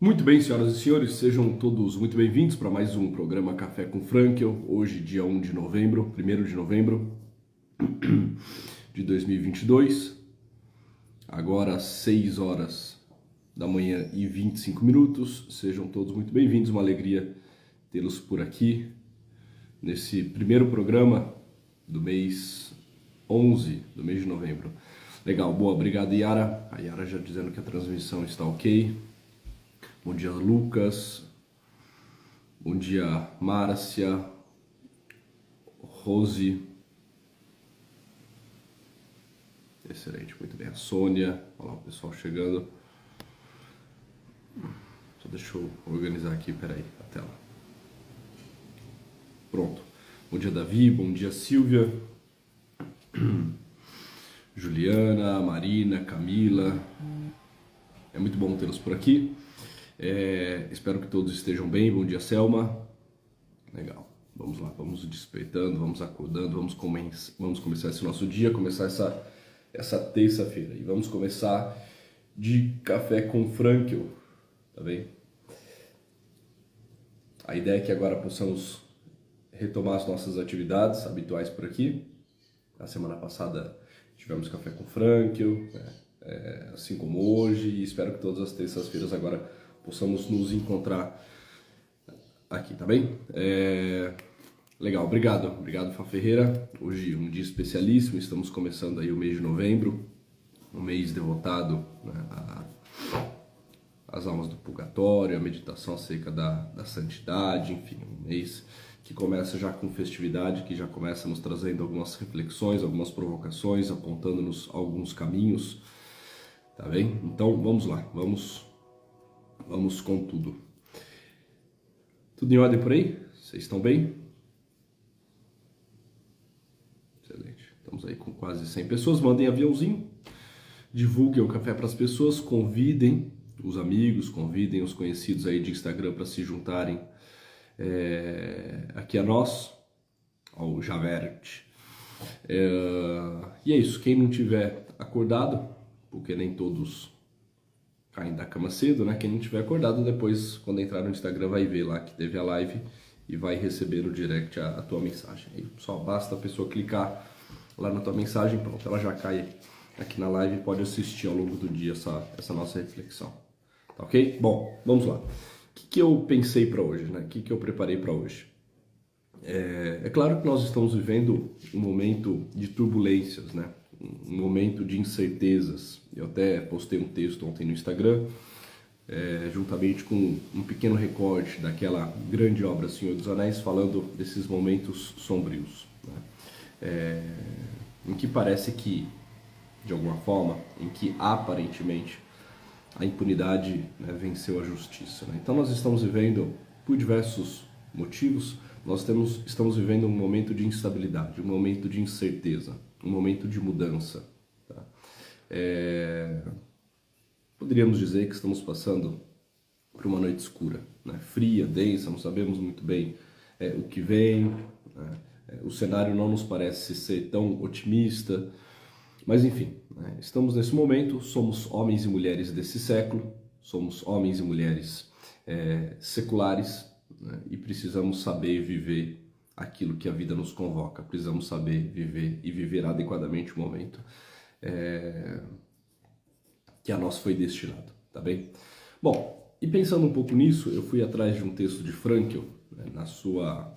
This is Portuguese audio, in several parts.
Muito bem, senhoras e senhores, sejam todos muito bem-vindos para mais um programa Café com Frankel. Hoje, dia 1 de novembro, 1º de novembro de 2022. Agora, às 6 horas da manhã e 25 minutos. Sejam todos muito bem-vindos, uma alegria tê-los por aqui nesse primeiro programa do mês 11 do mês de novembro. Legal, boa, obrigado, Yara. A Yara já dizendo que a transmissão está ok. Bom dia, Lucas. Bom dia, Márcia. Rose. Excelente, muito bem. A Sônia. Olha lá o pessoal chegando. Só deixa eu organizar aqui, peraí, a tela. Pronto. Bom dia, Davi. Bom dia, Silvia. Juliana, Marina, Camila. É muito bom tê-los por aqui. Espero que todos estejam bem. Bom dia, Selma. Legal. Vamos lá, vamos despertando, vamos acordando, vamos começar esse nosso dia, começar essa terça-feira. E vamos começar de café com Frankel, tá bem? A ideia é que agora possamos retomar as nossas atividades habituais por aqui. Na semana passada tivemos café com Frankel, assim como hoje, e espero que todas as terças-feiras agora possamos nos encontrar aqui, tá bem? Legal, obrigado Fá Ferreira. Hoje um dia especialíssimo, estamos começando aí o mês de novembro, um mês devotado, né, às almas do purgatório, a meditação acerca da santidade, enfim, um mês que começa já com festividade, que já começa nos trazendo algumas reflexões, algumas provocações, apontando-nos alguns caminhos, tá bem? Então vamos lá, vamos com tudo. Tudo em ordem por aí? Vocês estão bem? Excelente. Estamos aí com quase 100 pessoas. Mandem aviãozinho. Divulguem o café para as pessoas. Convidem os amigos, convidem os conhecidos aí de Instagram para se juntarem aqui a nós, ao Javert. E é isso. Quem não tiver acordado, porque nem todos caem da cama cedo, né? Quem não tiver acordado, depois, quando entrar no Instagram, vai ver lá que teve a live e vai receber no direct a tua mensagem. Aí só basta a pessoa clicar lá na tua mensagem, pronto, ela já cai aqui na live e pode assistir ao longo do dia essa nossa reflexão. Tá ok? Bom, vamos lá. O que eu pensei para hoje, né? O que eu preparei para hoje? É claro que nós estamos vivendo um momento de turbulências, né? Um momento de incertezas. Eu até postei um texto ontem no Instagram, juntamente com um pequeno recorte daquela grande obra Senhor dos Anéis, falando desses momentos sombrios, né? Em que parece que, de alguma forma, em que aparentemente a impunidade, né, venceu a justiça, né? Então nós estamos vivendo, por diversos motivos, estamos vivendo um momento de instabilidade, um momento de incerteza, um momento de mudança, tá? Poderíamos dizer que estamos passando por uma noite escura, né? Fria, densa, não sabemos muito bem o que vem, né? O cenário não nos parece ser tão otimista, mas enfim, né? Estamos nesse momento, somos homens e mulheres desse século, somos homens e mulheres seculares, né? E precisamos saber viver aquilo que a vida nos convoca, precisamos saber viver e viver adequadamente o momento que a nós foi destinado, tá bem? Bom, e pensando um pouco nisso, eu fui atrás de um texto de Frankel, né, na sua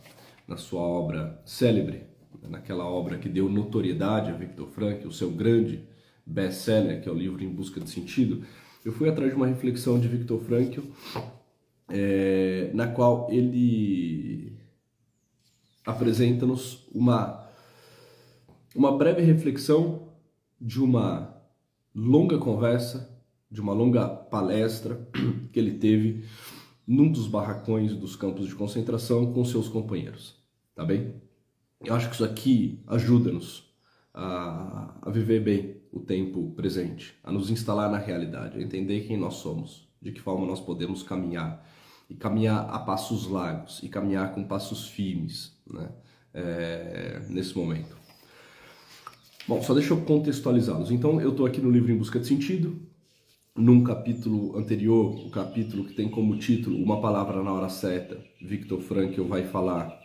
obra célebre, né, naquela obra que deu notoriedade a Viktor Frankl, o seu grande best-seller, que é o livro Em Busca de Sentido. Eu fui atrás de uma reflexão de Viktor Frankl, na qual ele apresenta-nos uma breve reflexão de uma longa conversa, de uma longa palestra que ele teve num dos barracões dos campos de concentração com seus companheiros, tá bem? Eu acho que isso aqui ajuda-nos a viver bem o tempo presente, a nos instalar na realidade, a entender quem nós somos, de que forma nós podemos caminhar, e caminhar a passos largos, e caminhar com passos firmes, né? Nesse momento. Bom, só deixa eu contextualizá-los. Então, eu estou aqui no livro Em Busca de Sentido, num capítulo anterior, o capítulo que tem como título Uma Palavra na Hora Certa, Viktor Frankl vai falar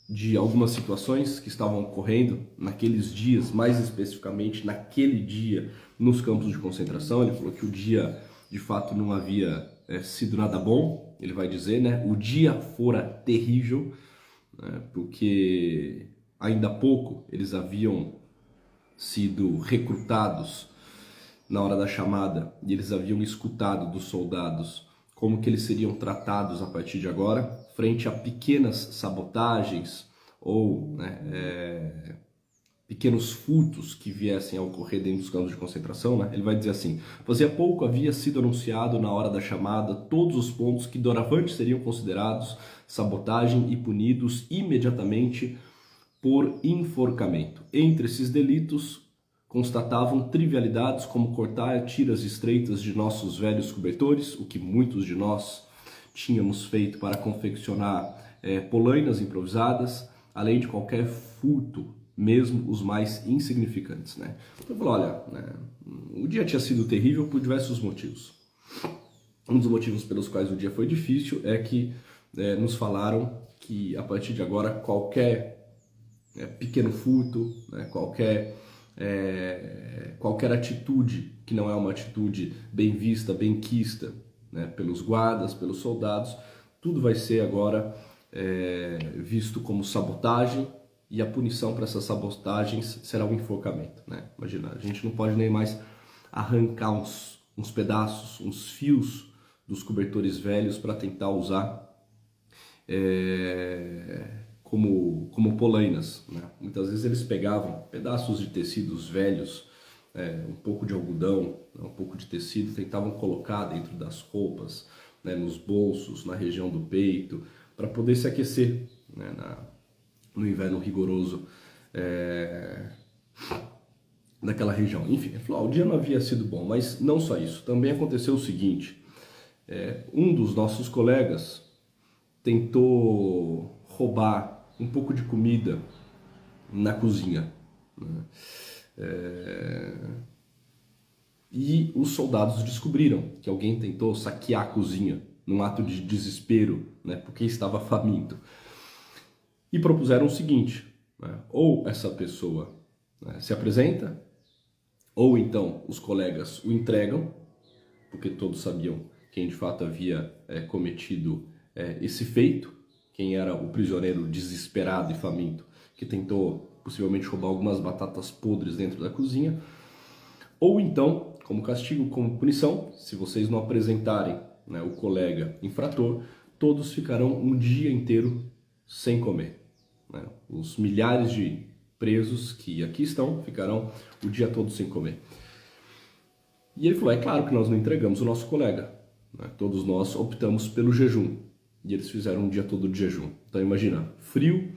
de algumas situações que estavam ocorrendo naqueles dias, mais especificamente naquele dia nos campos de concentração. Ele falou que o dia de fato não havia sido nada bom, ele vai dizer, né? O dia fora terrível, né? Porque ainda há pouco eles haviam sido recrutados na hora da chamada e eles haviam escutado dos soldados como que eles seriam tratados a partir de agora, frente a pequenas sabotagens ou pequenos furtos que viessem a ocorrer dentro dos campos de concentração, né? Ele vai dizer assim: fazia pouco havia sido anunciado na hora da chamada todos os pontos que doravante seriam considerados sabotagem e punidos imediatamente por enforcamento. Entre esses delitos constatavam trivialidades como cortar tiras estreitas de nossos velhos cobertores, o que muitos de nós tínhamos feito para confeccionar polainas improvisadas, além de qualquer furto, mesmo os mais insignificantes, né? Então, falou, olha, né, o dia tinha sido terrível por diversos motivos. Um dos motivos pelos quais o dia foi difícil é que nos falaram que a partir de agora qualquer pequeno furto, né, qualquer atitude que não é uma atitude bem vista, bem quista, né, pelos guardas, pelos soldados, tudo vai ser agora visto como sabotagem, e a punição para essas sabotagens será o enforcamento, né? Imagina, a gente não pode nem mais arrancar uns pedaços, uns fios dos cobertores velhos para tentar usar como polainas, né? Muitas vezes eles pegavam pedaços de tecidos velhos, um pouco de algodão, um pouco de tecido, tentavam colocar dentro das roupas, né, nos bolsos, na região do peito, para poder se aquecer, né, no inverno rigoroso daquela região. Enfim, ele falou, o dia não havia sido bom, mas não só isso. Também aconteceu o seguinte, um dos nossos colegas tentou roubar um pouco de comida na cozinha, né? E os soldados descobriram que alguém tentou saquear a cozinha num ato de desespero, né, porque estava faminto. E propuseram o seguinte, né, ou essa pessoa, né, se apresenta, ou então os colegas o entregam, porque todos sabiam quem de fato havia cometido esse feito, quem era o prisioneiro desesperado e faminto que tentou possivelmente roubar algumas batatas podres dentro da cozinha, ou então, como castigo, como punição, se vocês não apresentarem, né, o colega infrator, todos ficarão um dia inteiro sem comer, né? Os milhares de presos que aqui estão ficarão o dia todo sem comer. E ele falou, é claro que nós não entregamos o nosso colega, né? Todos nós optamos pelo jejum. E eles fizeram um dia todo de jejum. Então imagina, frio,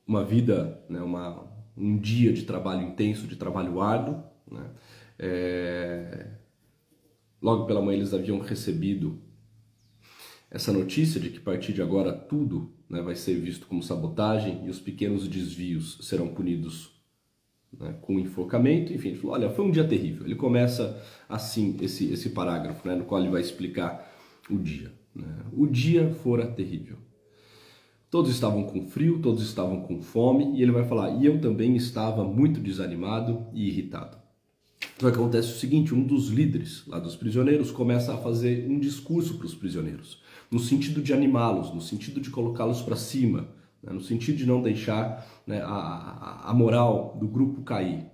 uma vida, né, um dia de trabalho intenso, de trabalho árduo, né? Logo pela manhã eles haviam recebido essa notícia de que a partir de agora tudo, né, vai ser visto como sabotagem e os pequenos desvios serão punidos, né, com enforcamento. Enfim, ele falou, olha, foi um dia terrível. Ele começa assim esse parágrafo, né, no qual ele vai explicar o dia, né? O dia fora terrível. Todos estavam com frio, todos estavam com fome, e ele vai falar, e eu também estava muito desanimado e irritado. Então acontece o seguinte, um dos líderes lá dos prisioneiros começa a fazer um discurso para os prisioneiros, no sentido de animá-los, no sentido de colocá-los para cima, né, no sentido de não deixar, né, a moral do grupo cair.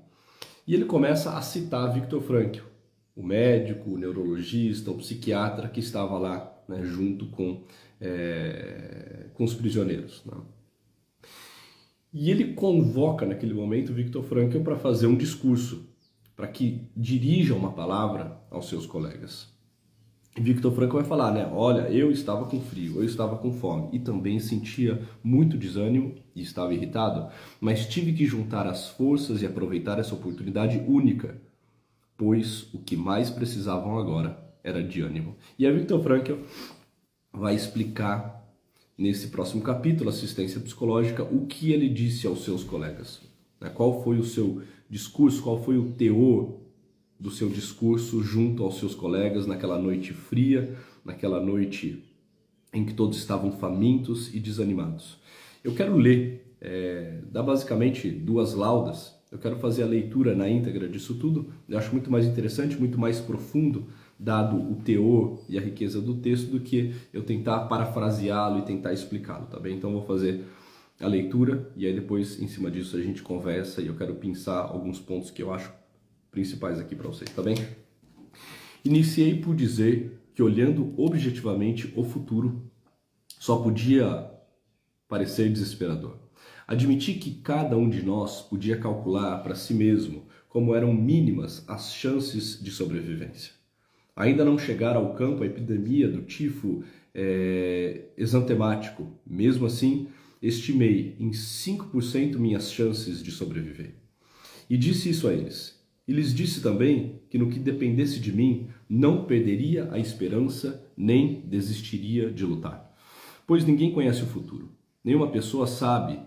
E ele começa a citar Viktor Frankl, o médico, o neurologista, o psiquiatra que estava lá, né, junto com os prisioneiros, né? E ele convoca naquele momento Viktor Frankl para fazer um discurso, para que dirija uma palavra aos seus colegas. E Viktor Frankl vai falar, né? Olha, eu estava com frio, eu estava com fome e também sentia muito desânimo e estava irritado, mas tive que juntar as forças e aproveitar essa oportunidade única, pois o que mais precisavam agora era de ânimo. E a Viktor Frankl vai explicar nesse próximo capítulo, Assistência Psicológica, o que ele disse aos seus colegas, né? Qual foi o seu discurso, qual foi o teor do seu discurso junto aos seus colegas naquela noite fria, naquela noite em que todos estavam famintos e desanimados. Eu quero ler, dá basicamente 2 laudas. Eu quero fazer a leitura na íntegra disso tudo. Eu acho muito mais interessante, muito mais profundo, dado o teor e a riqueza do texto, do que eu tentar parafraseá-lo e tentar explicá-lo, tá bem? Então eu vou fazer a leitura e aí depois, em cima disso, a gente conversa e eu quero pensar alguns pontos que eu acho principais aqui para vocês, tá bem? Iniciei por dizer que, olhando objetivamente o futuro, só podia parecer desesperador. Admiti que cada um de nós podia calcular para si mesmo como eram mínimas as chances de sobrevivência. Ainda não chegara ao campo a epidemia do tifo exantemático. Mesmo assim, estimei em 5% minhas chances de sobreviver. E disse isso a eles. E lhes disse também que no que dependesse de mim, não perderia a esperança nem desistiria de lutar. Pois ninguém conhece o futuro. Nenhuma pessoa sabe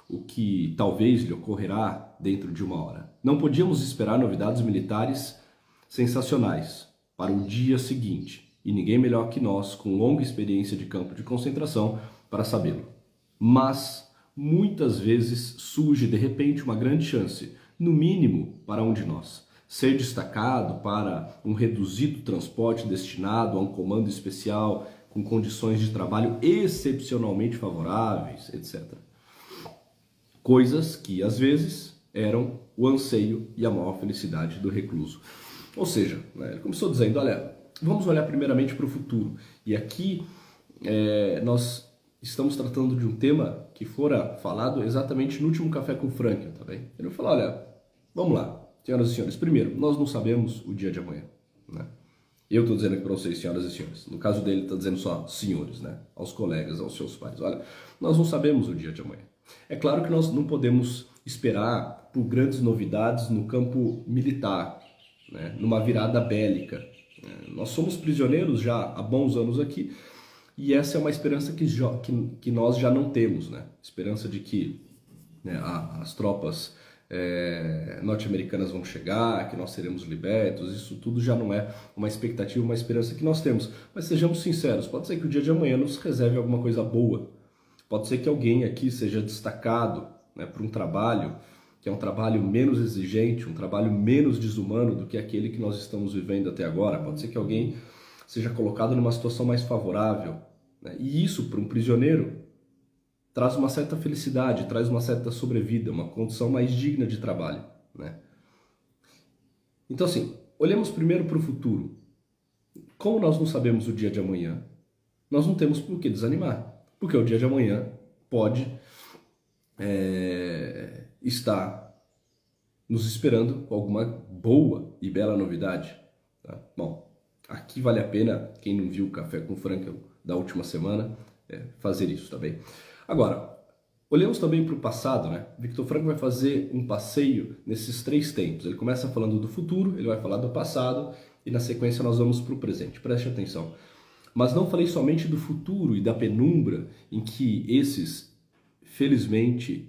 o que talvez lhe ocorrerá dentro de 1 hora. Não podíamos esperar novidades militares sensacionais para o dia seguinte, e ninguém melhor que nós, com longa experiência de campo de concentração, para sabê-lo. Mas muitas vezes surge de repente uma grande chance, no mínimo para um de nós, ser destacado para um reduzido transporte destinado a um comando especial com condições de trabalho excepcionalmente favoráveis, etc. Coisas que, às vezes, eram o anseio e a maior felicidade do recluso. Ou seja, ele começou dizendo, olha, vamos olhar primeiramente para o futuro. E aqui nós estamos tratando de um tema que fora falado exatamente no último Café com Franklin, tá bem? Ele falou, olha, vamos lá, senhoras e senhores. Primeiro, nós não sabemos o dia de amanhã, né? Eu estou dizendo aqui para vocês, senhoras e senhores. No caso dele, está dizendo só senhores, né? Aos colegas, aos seus pais. Olha, nós não sabemos o dia de amanhã. É claro que nós não podemos esperar por grandes novidades no campo militar, né? Numa virada bélica. Nós somos prisioneiros já há bons anos aqui e essa é uma esperança que nós já não temos, né? Esperança de que, né, as tropas norte-americanas vão chegar, que nós seremos libertos, isso tudo já não é uma expectativa, uma esperança que nós temos. Mas sejamos sinceros, pode ser que o dia de amanhã nos reserve alguma coisa boa. Pode ser que alguém aqui seja destacado, né, para um trabalho que é um trabalho menos exigente, um trabalho menos desumano do que aquele que nós estamos vivendo até agora. Pode ser que alguém seja colocado numa situação mais favorável, né? E isso, para um prisioneiro, traz uma certa felicidade, traz uma certa sobrevida, uma condição mais digna de trabalho, né? Então, assim, olhemos primeiro para o futuro. Como nós não sabemos o dia de amanhã, nós não temos por que desanimar, porque o dia de amanhã pode estar nos esperando com alguma boa e bela novidade, tá? Bom, aqui vale a pena, quem não viu o Café com Franklin da última semana, fazer isso, tá bem? Agora, olhemos também para o passado, né? Viktor Frankl vai fazer um passeio nesses 3 tempos. Ele começa falando do futuro, ele vai falar do passado e na sequência nós vamos para o presente. Preste atenção. Mas não falei somente do futuro e da penumbra em que esses, felizmente...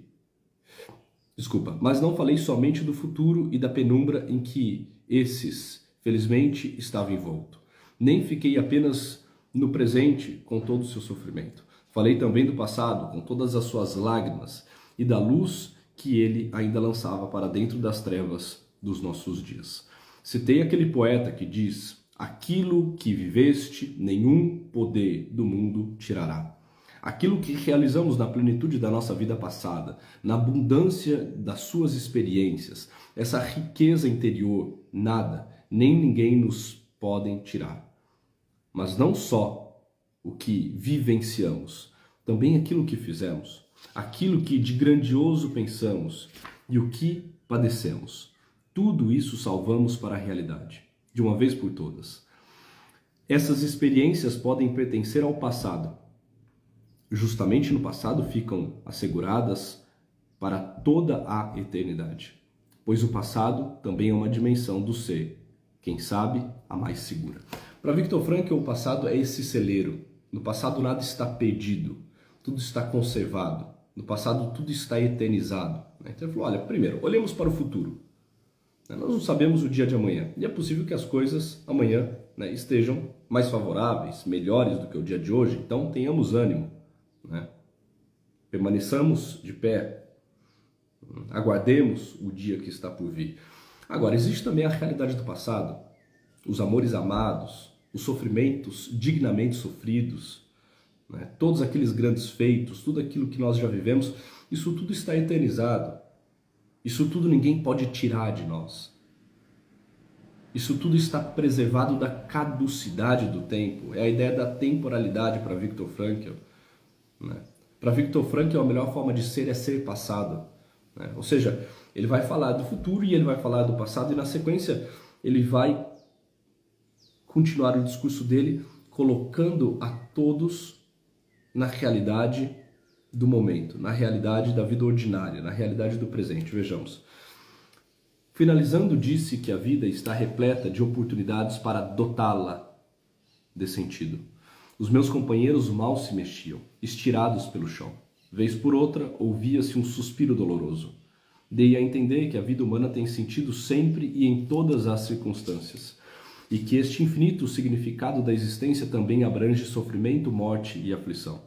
Mas não falei somente do futuro e da penumbra em que esses, felizmente, estavam envoltos. Nem fiquei apenas no presente com todo o seu sofrimento. Falei também do passado, com todas as suas lágrimas, e da luz que ele ainda lançava para dentro das trevas dos nossos dias. Citei aquele poeta que diz: aquilo que viveste, nenhum poder do mundo tirará. Aquilo que realizamos na plenitude da nossa vida passada, na abundância das suas experiências, essa riqueza interior, nada, nem ninguém nos podem tirar. Mas não só o que vivenciamos, também aquilo que fizemos, aquilo que de grandioso pensamos e o que padecemos. Tudo isso salvamos para a realidade, de uma vez por todas. Essas experiências podem pertencer ao passado. Justamente no passado ficam asseguradas para toda a eternidade, pois o passado também é uma dimensão do ser, quem sabe, a mais segura. Para Viktor Frankl, o passado é esse celeiro. No passado nada está perdido, tudo está conservado. No passado tudo está eternizado. Então ele falou, olha, primeiro, olhemos para o futuro. Nós não sabemos o dia de amanhã. E é possível que as coisas amanhã, né, estejam mais favoráveis, melhores do que o dia de hoje. Então tenhamos ânimo, né? Permaneçamos de pé. Aguardemos o dia que está por vir. Agora, existe também a realidade do passado. Os amores amados, os sofrimentos dignamente sofridos, né? Todos aqueles grandes feitos, tudo aquilo que nós já vivemos, isso tudo está eternizado. Isso tudo ninguém pode tirar de nós. Isso tudo está preservado da caducidade do tempo. É a ideia da temporalidade para Viktor Frankl, né? Para Viktor Frankl, a melhor forma de ser é ser passado, né? Ou seja, ele vai falar do futuro e ele vai falar do passado, e na sequência ele vai continuar o discurso dele colocando a todos na realidade do momento, na realidade da vida ordinária, na realidade do presente. Vejamos. Finalizando, disse que a vida está repleta de oportunidades para dotá-la de sentido. Os meus companheiros mal se mexiam, estirados pelo chão. Vez por outra, ouvia-se um suspiro doloroso. Dei a entender que a vida humana tem sentido sempre e em todas as circunstâncias, e que este infinito significado da existência também abrange sofrimento, morte e aflição.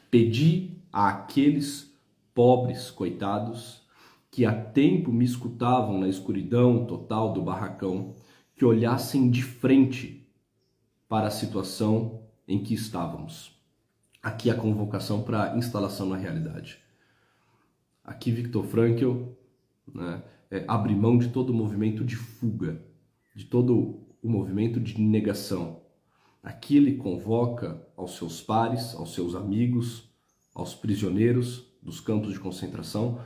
Pedi àqueles pobres coitados que há tempo me escutavam na escuridão total do barracão, que olhassem de frente para a situação em que estávamos. Aqui a convocação para a instalação na realidade. Aqui Viktor Frankl, né, abre mão de todo o movimento de fuga, de todo o movimento de negação. Aqui ele convoca aos seus pares, aos seus amigos, aos prisioneiros dos campos de concentração,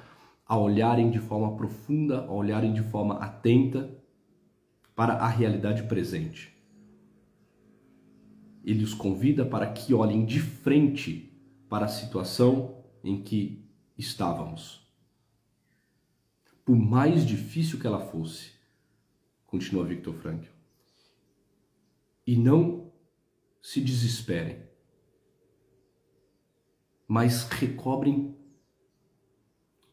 a olharem de forma profunda, a olharem de forma atenta para a realidade presente. Ele os convida para que olhem de frente para a situação em que estávamos. Por mais difícil que ela fosse, continua Viktor Frankl, e não se desesperem, mas recobrem,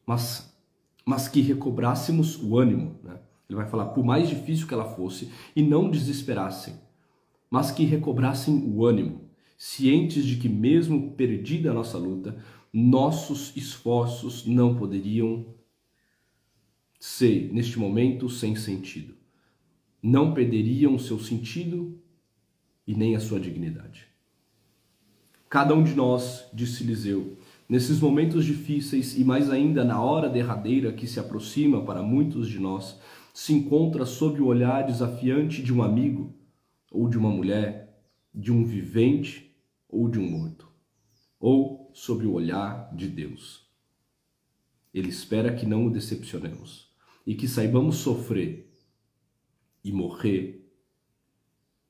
mas que recobrássemos o ânimo, né? Ele vai falar, por mais difícil que ela fosse, e não desesperassem, mas que recobrassem o ânimo, cientes de que mesmo perdida a nossa luta, nossos esforços não poderiam ser, neste momento, sem sentido. Não perderiam seu sentido e nem a sua dignidade. Cada um de nós, disse Eliseu, nesses momentos difíceis e mais ainda na hora derradeira que se aproxima para muitos de nós, se encontra sob o olhar desafiante de um amigo ou de uma mulher, de um vivente ou de um morto, ou sob o olhar de Deus. Ele espera que não o decepcionemos e que saibamos sofrer e morrer,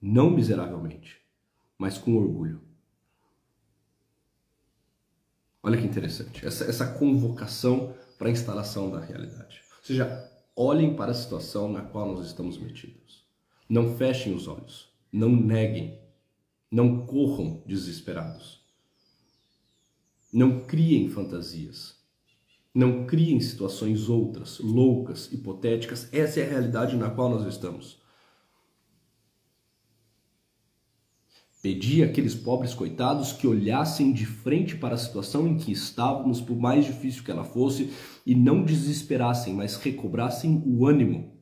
não miseravelmente, mas com orgulho. Olha que interessante, essa convocação para a instalação da realidade. Ou seja, olhem para a situação na qual nós estamos metidos. Não fechem os olhos, não neguem, não corram desesperados. Não criem fantasias, não criem situações outras, loucas, hipotéticas. Essa é a realidade na qual nós estamos. Pedi àqueles pobres coitados que olhassem de frente para a situação em que estávamos, por mais difícil que ela fosse, e não desesperassem, mas recobrassem o ânimo.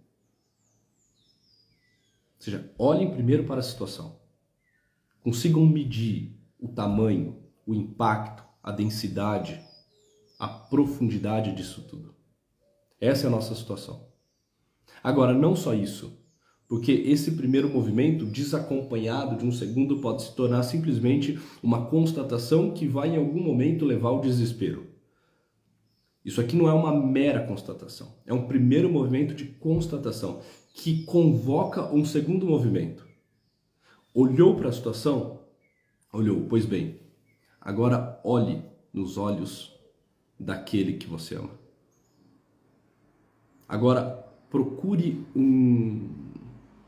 Ou seja, olhem primeiro para a situação. Consigam medir o tamanho, o impacto, a densidade, a profundidade disso tudo. Essa é a nossa situação. Agora, não só isso. Porque esse primeiro movimento, desacompanhado de um segundo, pode se tornar simplesmente uma constatação que vai em algum momento levar ao desespero. Isso aqui não é uma mera constatação, é um primeiro movimento de constatação que convoca um segundo movimento. Olhou para a situação? Olhou, pois bem, agora olhe nos olhos daquele que você ama. Agora procure um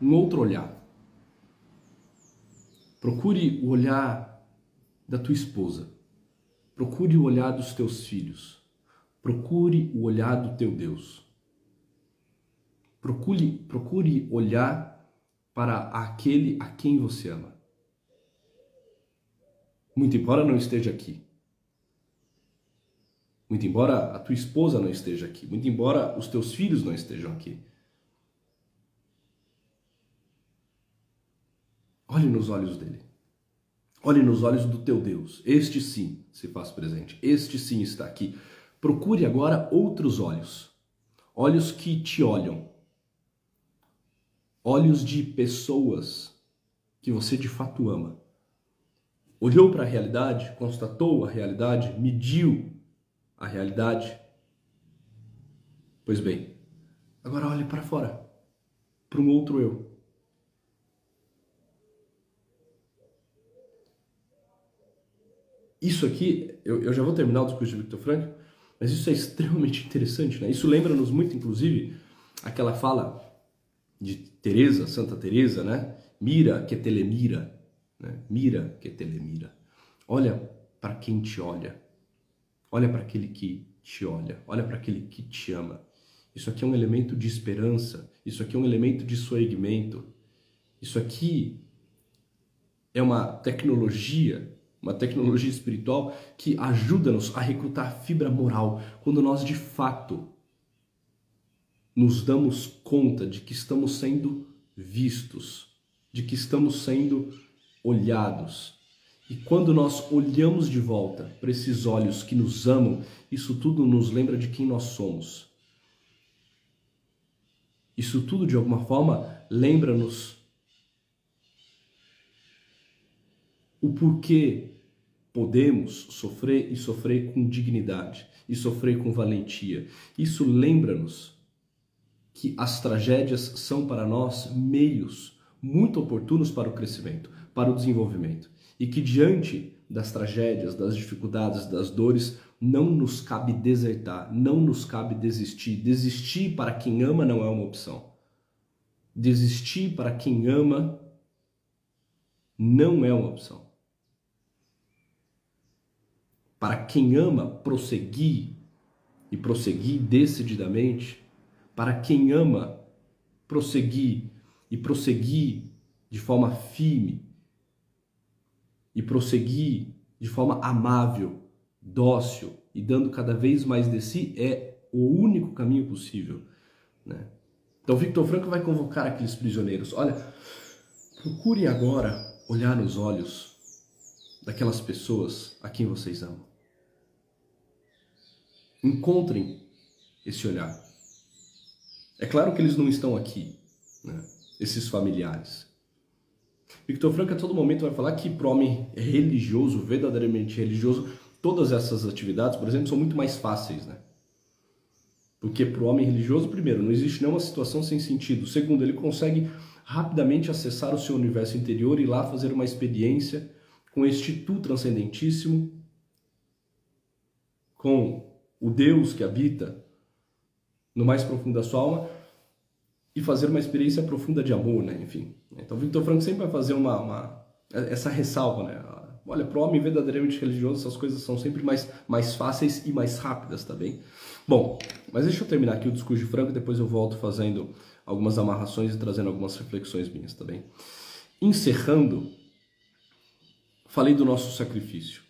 outro olhar. Procure o olhar da tua esposa. Procure o olhar dos teus filhos. Procure o olhar do teu Deus. Procure olhar para aquele a quem você ama. Muito embora não esteja aqui. Muito embora a tua esposa não esteja aqui. Muito embora os teus filhos não estejam aqui. Olhe nos olhos dele. Olhe nos olhos do teu Deus. Este sim se faz presente. Este sim está aqui. Procure agora outros olhos. Olhos que te olham. Olhos de pessoas que você de fato ama. Olhou para a realidade, constatou a realidade, mediu a realidade. Pois bem, agora olhe para fora, para um outro eu. Isso aqui, eu já vou terminar o discurso de Viktor Frankl, mas isso é extremamente interessante, né? Isso lembra-nos muito, inclusive, aquela fala de Teresa, Santa Teresa, né? Mira que telemira, né? Mira que telemira. Olha para quem te olha. Olha para aquele que te olha. Olha para aquele que te ama. Isso aqui é um elemento de esperança. Isso aqui é um elemento de soerguimento. Isso aqui é uma tecnologia espiritual que ajuda-nos a recrutar a fibra moral quando nós de fato nos damos conta de que estamos sendo vistos, de que estamos sendo olhados. E quando nós olhamos de volta para esses olhos que nos amam, isso tudo nos lembra de quem nós somos. Isso tudo, de alguma forma, lembra-nos o porquê podemos sofrer e sofrer com dignidade, e sofrer com valentia. Isso lembra-nos que as tragédias são para nós meios muito oportunos para o crescimento, para o desenvolvimento. E que diante das tragédias, das dificuldades, das dores, não nos cabe desertar, não nos cabe desistir. Desistir para quem ama não é uma opção. Desistir para quem ama não é uma opção. Para quem ama, prosseguir e prosseguir decididamente. Para quem ama, prosseguir e prosseguir de forma firme e prosseguir de forma amável, dócil e dando cada vez mais de si é o único caminho possível, né? Então Viktor Frankl vai convocar aqueles prisioneiros. Olha, procurem agora olhar nos olhos daquelas pessoas a quem vocês amam. Encontrem esse olhar. É claro que eles não estão aqui, né? Esses familiares. Viktor Frankl a todo momento vai falar que para o homem religioso, verdadeiramente religioso, todas essas atividades, por exemplo, são muito mais fáceis, né? Porque para o homem religioso, primeiro, não existe nenhuma situação sem sentido. Segundo, ele consegue rapidamente acessar o seu universo interior e lá fazer uma experiência com este tu transcendentíssimo, com o Deus que habita no mais profundo da sua alma e fazer uma experiência profunda de amor, né? Enfim. Então, Viktor Frankl sempre vai fazer essa ressalva, né? Olha, para o homem verdadeiramente religioso, essas coisas são sempre mais fáceis e mais rápidas, tá bem? Bom, mas deixa eu terminar aqui o discurso de Frankl e depois eu volto fazendo algumas amarrações e trazendo algumas reflexões minhas, tá bem? Encerrando, falei do nosso sacrifício.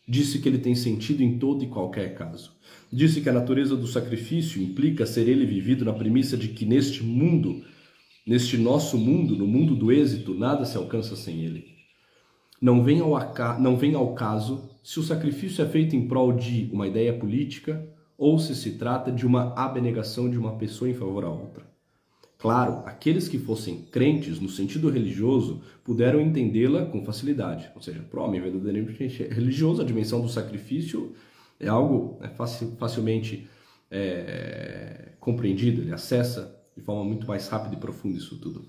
Disse que ele tem sentido em todo e qualquer caso. Disse que a natureza do sacrifício implica ser ele vivido na premissa de que neste mundo, neste nosso mundo, no mundo do êxito, nada se alcança sem ele. Não vem ao caso se o sacrifício é feito em prol de uma ideia política ou se trata de uma abnegação de uma pessoa em favor à outra. Claro, aqueles que fossem crentes no sentido religioso puderam entendê-la com facilidade. Ou seja, para o homem verdadeiramente religioso, a dimensão do sacrifício é algo facilmente compreendido, ele acessa de forma muito mais rápida e profunda isso tudo.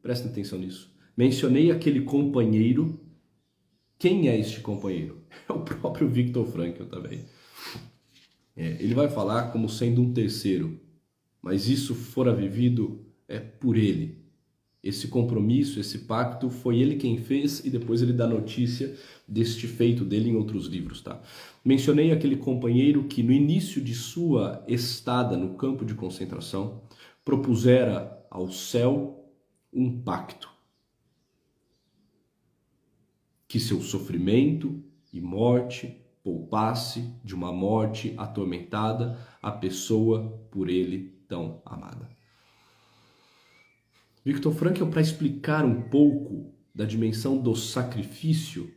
Prestem atenção nisso, mencionei aquele companheiro. Quem é este companheiro? É o próprio Viktor Frankl também. Ele vai falar como sendo um terceiro, mas isso fora vivido por ele. Esse compromisso, esse pacto, foi ele quem fez e depois ele dá notícia deste feito dele em outros livros, tá? Mencionei aquele companheiro que no início de sua estada no campo de concentração propusera ao céu um pacto. Que seu sofrimento e morte poupasse de uma morte atormentada a pessoa por ele tão amada. Viktor Frankl, para explicar um pouco da dimensão do sacrifício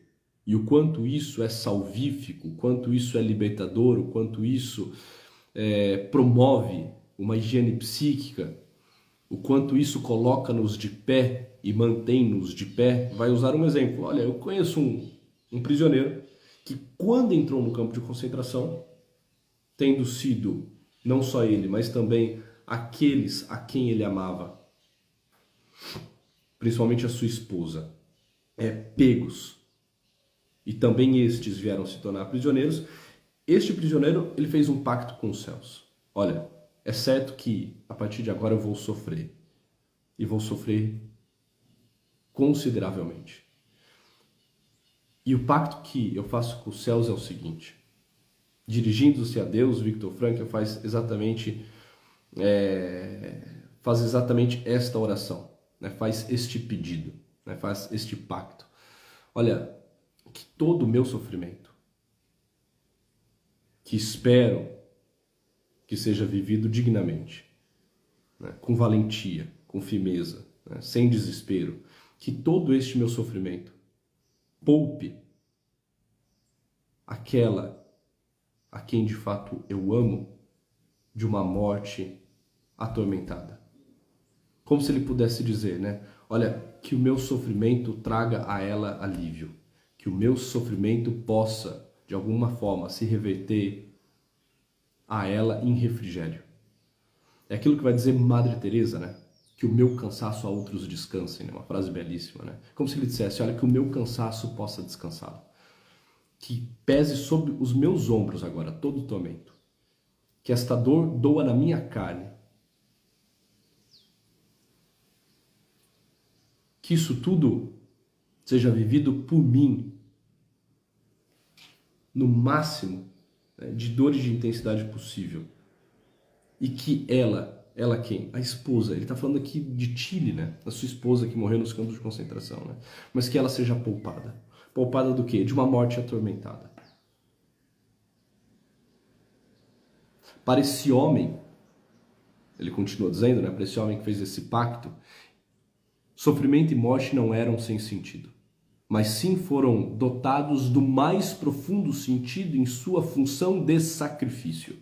e o quanto isso é salvífico, o quanto isso é libertador, o quanto isso promove uma higiene psíquica, o quanto isso coloca-nos de pé e mantém-nos de pé, vai usar um exemplo. Olha, eu conheço um prisioneiro que quando entrou no campo de concentração, tendo sido não só ele, mas também aqueles a quem ele amava, principalmente a sua esposa, pegos, e também estes vieram se tornar prisioneiros, este prisioneiro ele fez um pacto com os céus. Olha, é certo que a partir de agora eu vou sofrer, e vou sofrer consideravelmente. E o pacto que eu faço com os céus é o seguinte: dirigindo-se a Deus, Viktor Frankl faz exatamente esta oração, né? Faz este pedido, né? Faz este pacto. Olha, que todo o meu sofrimento, que espero que seja vivido dignamente, né? Com valentia, com firmeza, né? Sem desespero, que todo este meu sofrimento poupe aquela a quem de fato eu amo de uma morte atormentada. Como se ele pudesse dizer, né? Olha, que o meu sofrimento traga a ela alívio, que o meu sofrimento possa, de alguma forma, se reverter a ela em refrigério. É aquilo que vai dizer Madre Teresa, né? Que o meu cansaço a outros descansem, né? Uma frase belíssima, né? Como se ele dissesse, olha, que o meu cansaço possa descansá-lo. Que pese sobre os meus ombros agora todo o tormento. Que esta dor doa na minha carne. Que isso tudo seja vivido por mim no máximo, né, de dores de intensidade possível. E que ela quem? A esposa. Ele está falando aqui de Tilly, né? A sua esposa que morreu nos campos de concentração, né? Mas que ela seja poupada. Poupada do quê? De uma morte atormentada. Para esse homem, ele continua dizendo, né? Para esse homem que fez esse pacto, sofrimento e morte não eram sem sentido, mas sim foram dotados do mais profundo sentido em sua função de sacrifício.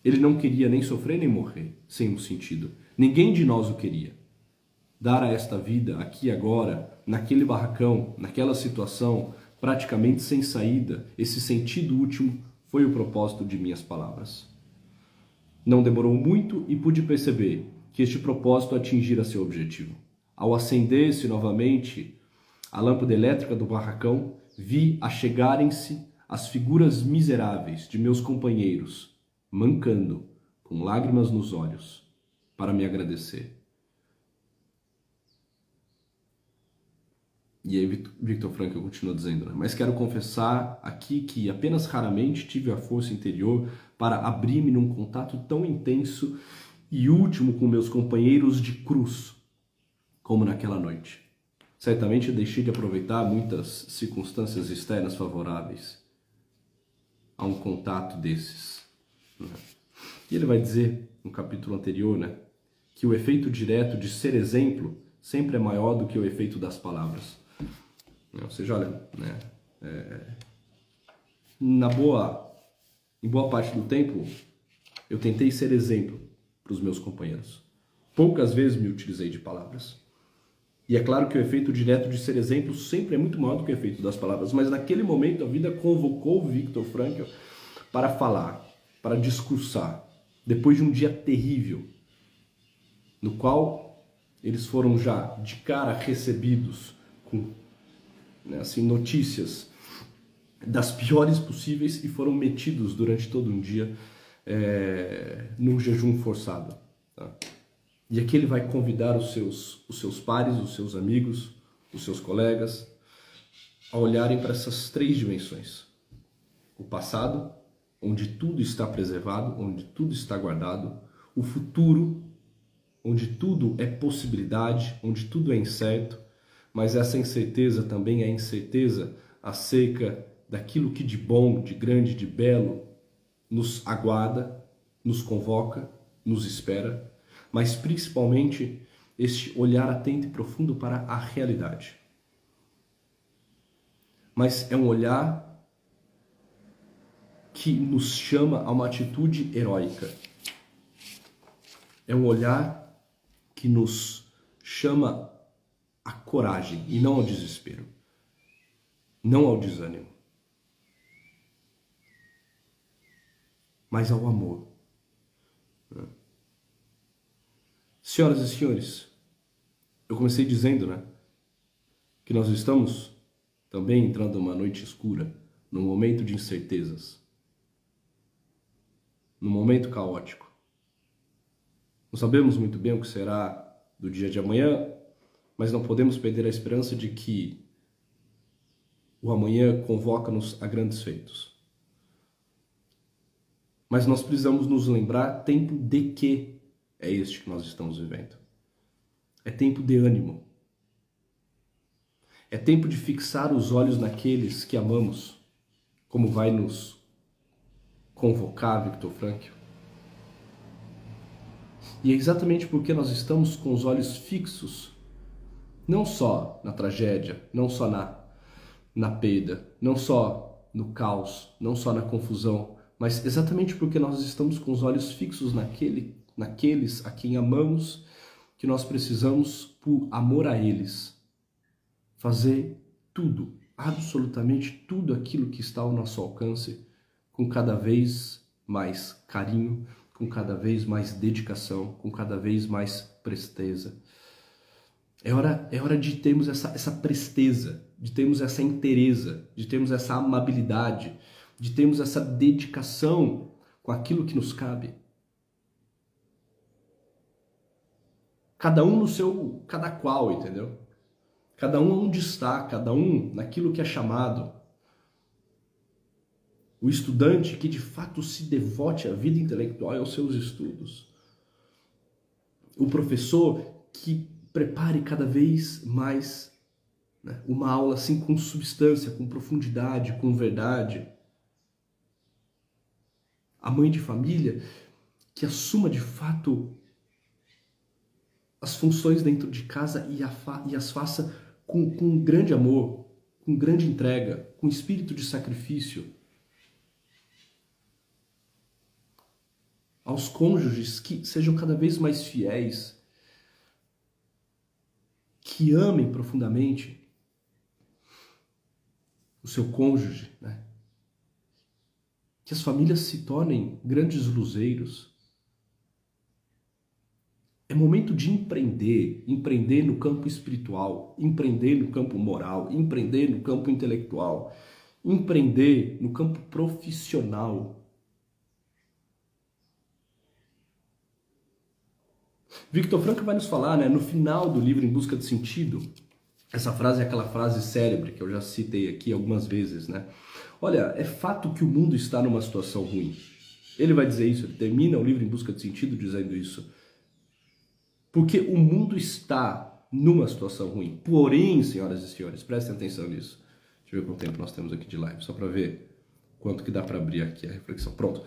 Ele não queria nem sofrer nem morrer sem um sentido. Ninguém de nós o queria. Dar a esta vida, aqui agora, naquele barracão, naquela situação, praticamente sem saída, esse sentido último foi o propósito de minhas palavras. Não demorou muito e pude perceber que este propósito atingira seu objetivo. Ao acender-se novamente a lâmpada elétrica do barracão, vi achegarem-se as figuras miseráveis de meus companheiros, mancando, com lágrimas nos olhos, para me agradecer. E aí Viktor Frankl continua dizendo, né? Mas quero confessar aqui que apenas raramente tive a força interior para abrir-me num contato tão intenso e último com meus companheiros de cruz, como naquela noite. Certamente deixei de aproveitar muitas circunstâncias externas favoráveis a um contato desses, né? E ele vai dizer, no capítulo anterior, né, que o efeito direto de ser exemplo sempre é maior do que o efeito das palavras. Ou seja, olha, né, em boa parte do tempo, eu tentei ser exemplo para os meus companheiros. Poucas vezes me utilizei de palavras. E é claro que o efeito direto de ser exemplo sempre é muito maior do que o efeito das palavras, mas naquele momento a vida convocou Viktor Frankl para falar, para discursar, depois de um dia terrível, no qual eles foram já de cara recebidos com, né, assim, notícias das piores possíveis e foram metidos durante todo um dia num jejum forçado. Tá? E aqui ele vai convidar os seus pares, os seus amigos, os seus colegas, a olharem para essas três dimensões. O passado, onde tudo está preservado, onde tudo está guardado. O futuro, onde tudo é possibilidade, onde tudo é incerto. Mas essa incerteza também é incerteza acerca daquilo que de bom, de grande, de belo nos aguarda, nos convoca, nos espera. Mas principalmente este olhar atento e profundo para a realidade. Mas é um olhar que nos chama a uma atitude heróica. É um olhar que nos chama à coragem e não ao desespero, não ao desânimo, mas ao amor. Senhoras e senhores, eu comecei dizendo, que nós estamos também entrando numa noite escura, num momento de incertezas, num momento caótico. Não sabemos muito bem o que será do dia de amanhã, mas não podemos perder a esperança de que o amanhã convoca-nos a grandes feitos. Mas nós precisamos nos lembrar tempo de que é este que nós estamos vivendo. É tempo de ânimo. É tempo de fixar os olhos naqueles que amamos, como vai nos convocar Viktor Frankl. E é exatamente porque nós estamos com os olhos fixos, não só na tragédia, não só na perda, não só no caos, não só na confusão, mas exatamente porque nós estamos com os olhos fixos naqueles a quem amamos, que nós precisamos, por amor a eles, fazer tudo, absolutamente tudo aquilo que está ao nosso alcance, com cada vez mais carinho, com cada vez mais dedicação, com cada vez mais presteza. É hora de termos essa presteza, de termos essa inteireza, de termos essa amabilidade, de termos essa dedicação com aquilo que nos cabe. Cada um no seu, cada qual, entendeu? Cada um onde está, cada um naquilo que é chamado. O estudante que de fato se devote à vida intelectual e aos seus estudos. O professor que prepare cada vez mais uma aula assim com substância, com profundidade, com verdade. A mãe de família que assuma de fato as funções dentro de casa e as faça com grande amor, com grande entrega, com espírito de sacrifício. Aos cônjuges que sejam cada vez mais fiéis, que amem profundamente o seu cônjuge, Que as famílias se tornem grandes luzeiros. É momento de empreender no campo espiritual, empreender no campo moral, empreender no campo intelectual, empreender no campo profissional. Viktor Frankl vai nos falar, no final do livro Em Busca de Sentido, essa frase é aquela frase célebre que eu já citei aqui algumas vezes, Olha, é fato que o mundo está numa situação ruim. Ele vai dizer isso, ele termina o livro Em Busca de Sentido dizendo isso. Porque o mundo está numa situação ruim. Porém, senhoras e senhores, prestem atenção nisso. Deixa eu ver quanto tempo nós temos aqui de live, só para ver quanto que dá para abrir aqui a reflexão. Pronto.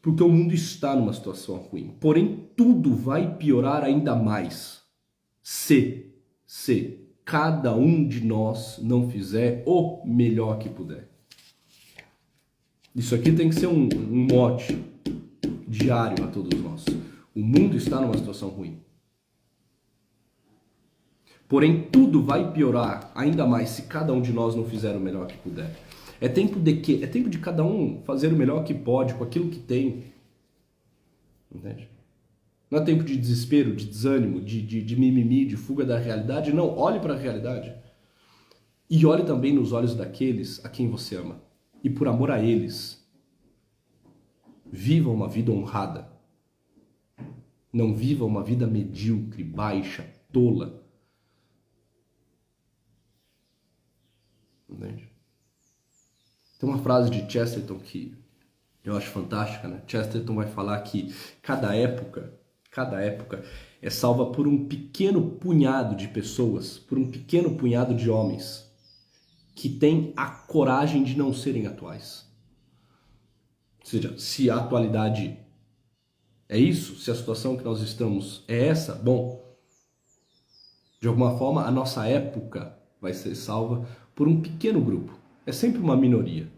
Porque o mundo está numa situação ruim. Porém, tudo vai piorar ainda mais se cada um de nós não fizer o melhor que puder. Isso aqui tem que ser um mote diário a todos nós. O mundo está numa situação ruim. Porém, tudo vai piorar ainda mais se cada um de nós não fizer o melhor que puder. É tempo de quê? É tempo de cada um fazer o melhor que pode com aquilo que tem. Entende? Não é tempo de desespero, de desânimo, de mimimi, de fuga da realidade. Não, olhe para a realidade. E olhe também nos olhos daqueles a quem você ama. E por amor a eles, viva uma vida honrada. Não viva uma vida medíocre, baixa, tola. Entende? Tem uma frase de Chesterton que eu acho fantástica, né? Chesterton vai falar que cada época é salva por um pequeno punhado de pessoas, por um pequeno punhado de homens que têm a coragem de não serem atuais. Ou seja, se a atualidade é isso, se a situação que nós estamos é essa, bom, de alguma forma a nossa época vai ser salva por um pequeno grupo. É sempre uma minoria.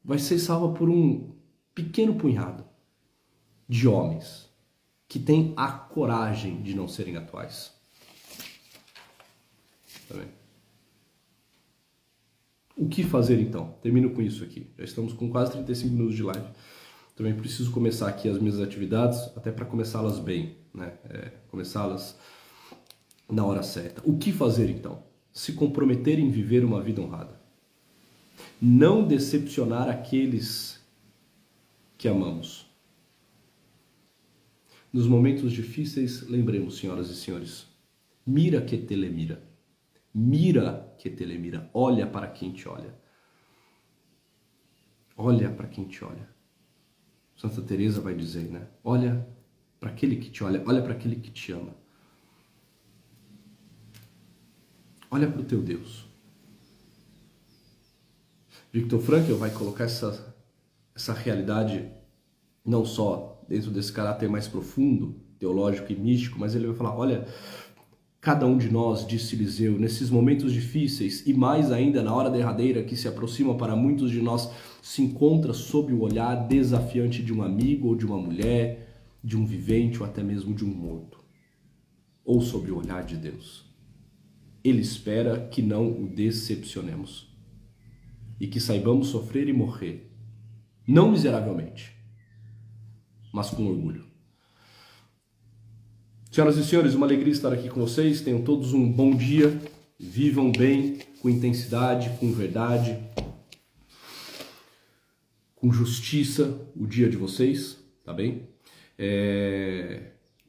Vai ser salva por um pequeno punhado de homens que têm a coragem de não serem atuais. Tá bem? O que fazer então? Termino com isso aqui. Já estamos com quase 35 minutos de live. Também preciso começar aqui as minhas atividades, até para começá-las bem, né? Começá-las na hora certa. O que fazer então? Se comprometer em viver uma vida honrada. Não decepcionar aqueles que amamos. Nos momentos difíceis, lembremos, senhoras e senhores, mira que telemira. Mira que telemira. Olha para quem te olha. Olha para quem te olha. Santa Teresa vai dizer, né? Olha para aquele que te olha, olha para aquele que te ama. Olha para o teu Deus. Viktor Frankl vai colocar essa realidade não só dentro desse caráter mais profundo, teológico e místico, mas ele vai falar, olha, cada um de nós, disse Eliseu, nesses momentos difíceis e mais ainda na hora derradeira que se aproxima para muitos de nós, se encontra sob o olhar desafiante de um amigo ou de uma mulher, de um vivente ou até mesmo de um morto, ou sob o olhar de Deus. Ele espera que não o decepcionemos e que saibamos sofrer e morrer, não miseravelmente, mas com orgulho. Senhoras e senhores, uma alegria estar aqui com vocês. Tenham todos um bom dia. Vivam bem, com intensidade, com verdade, com justiça o dia de vocês, tá bem?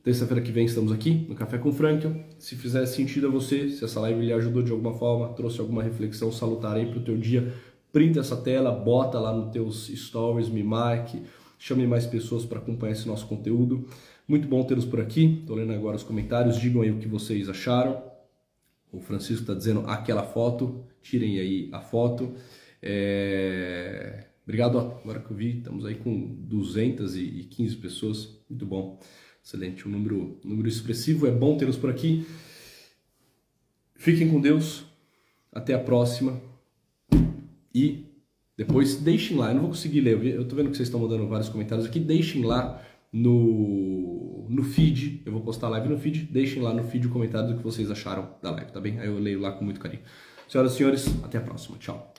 Terça-feira que vem estamos aqui no Café com Frankl. Se fizer sentido a você, se essa live lhe ajudou de alguma forma, trouxe alguma reflexão salutar aí para o teu dia, printa essa tela, bota lá nos teus stories, me marque, chame mais pessoas para acompanhar esse nosso conteúdo. Muito bom tê-los por aqui. Estou lendo agora os comentários. Digam aí o que vocês acharam. O Francisco está dizendo aquela foto. Tirem aí a foto. Obrigado. Agora que eu vi, estamos aí com 215 pessoas. Muito bom. Excelente. Um número expressivo. É bom tê-los por aqui. Fiquem com Deus. Até a próxima. E depois deixem lá. Eu não vou conseguir ler. Eu estou vendo que vocês estão mandando vários comentários aqui. Deixem lá no feed, eu vou postar a live no feed, deixem lá no feed o comentário do que vocês acharam da live, tá bem? Aí eu leio lá com muito carinho. Senhoras e senhores, até a próxima. Tchau.